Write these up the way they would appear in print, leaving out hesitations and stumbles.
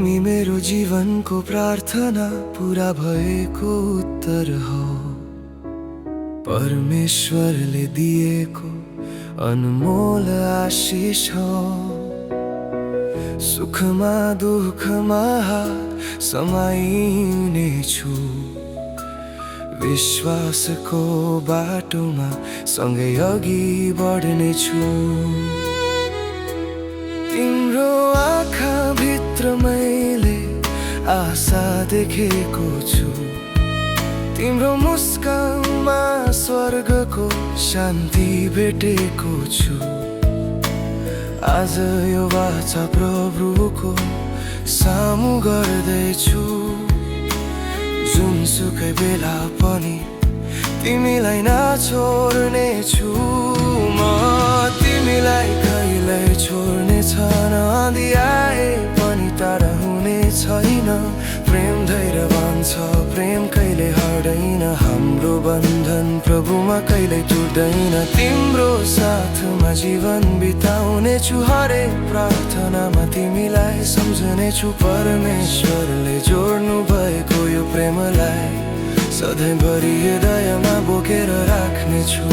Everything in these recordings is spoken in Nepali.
तिमी मेरो जीवनको प्रार्थना पूरा भएको उत्तर हो। परमेश्वरले दिएको अनमोल आशीष हो। सुखमा दुःखमा हात समाइनेछु, विश्वासको बाटोमा सँगै अघि बढ्नेछु। तिम्रो आँखा भित्र मैले आशा देखेको छु, तिम्रो मुस्कानमा स्वर्गको शान्ति भेटेको छु। आज यो वाचा प्रभुको सामु गर्दैछु, जुनसुकै बेला पनि तिमीलाई नछोड्नेछु। म तिमीलाई कहिल्यै छोड्ने छैन, आँधी आए पनि टाढा हुने छैन। प्रेम धैर्यवान छ, प्रेम कहिले हट्दैन, हाम्रो बन्धन प्रभुमा कहिले टुट्दैन। तिम्रो साथमा जीवन बिताउनेछु, हरेक प्रार्थनामा तिमीलाई सम्झनेछु। परमेश्वरले जोड्नु भएको यो प्रेमलाई सधैँभरि हृदयमा बोकेर राख्नेछु।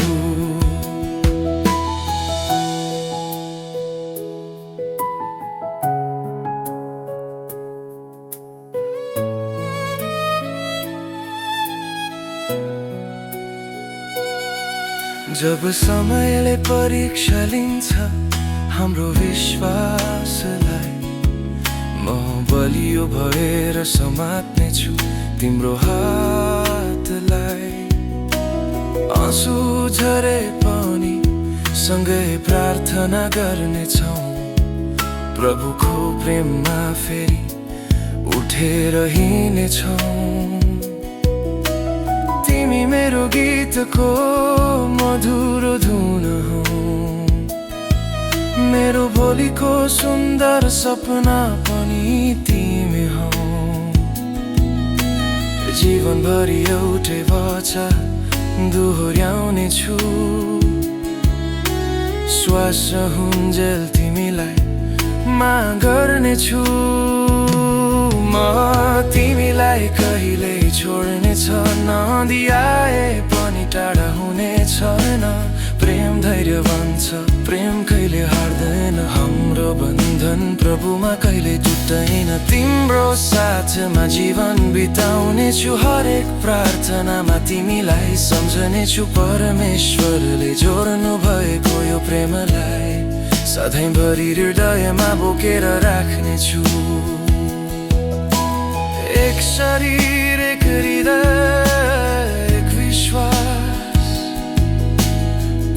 जब समयले परीक्षा लिन्छ हाम्रो विश्वासलाई, म बलियो भएर समात्नेछु तिम्रो हातलाई। आँसु झरे पनि सँगै प्रार्थना गर्नेछौँ, प्रभुको प्रेममा फेरि उठेर हिँड्नेछौँ। तिमी मेरो गीतको मधुर धुन हो, मेरो भोलिको सुन्दर सपना पनि तिमी हौ। जीवनभरि एउटै वाचा दोहोर्याउने छु, श्वास हुन्जेल तिमीलाई माग गर्नेछु। म तिमीलाई कहिल्यै छोड्ने छैन, आँधी आए पनि टाढा हुने छैन। प्रेम धैर्यवान छ, प्रेम कहिले हार्दैन, हाम्रो बन्धन प्रभुमा कहिले टुट्दैन। तिम्रो साथमा जीवन बिताउनेछु, हरेक प्रार्थनामा तिमीलाई सम्झनेछु। परमेश्वरले जोड्नु भएको यो प्रेमलाई सधैँभरि हृदयमा बोकेर राख्नेछु। एक शरीर, एक हृदय, एक विश्वास,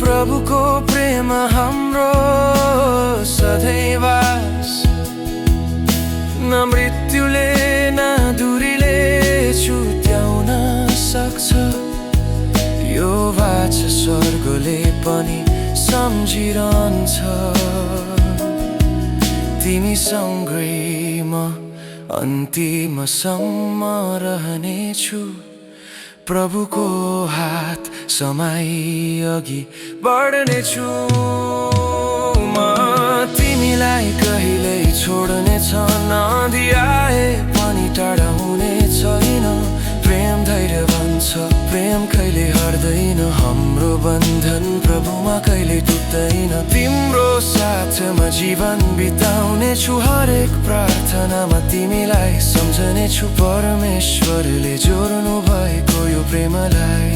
प्रभुको प्रेम हाम्रो सधैँ वास। न मृत्युले न दूरीले छुट्याउन सक्छ, यो वाचा स्वर्गले पनि सम्झिरहन्छ। तिमीसँगै म अन्तिमसम्म रहनेछु, प्रभुको हात समाई अघि बढ्नेछु। म तिमीलाई कहिल्यै छोड्ने छैन, आँधी आए पनि टाढा हुने छैन। प्रेम धैर्यवान छ, प्रेम कहिले हट्दैन, हाम्रो बन्धन प्रभुमा कहिले टुट्दैन। तिम्रो साथमा जीवन बिताउनेछु, हरेक प्रार्थनामा तिमीलाई सम्झनेछु। परमेश्वरले जोड्नु भएको यो प्रेमलाई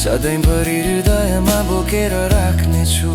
सधैँभरि हृदयमा बोकेर राख्नेछु।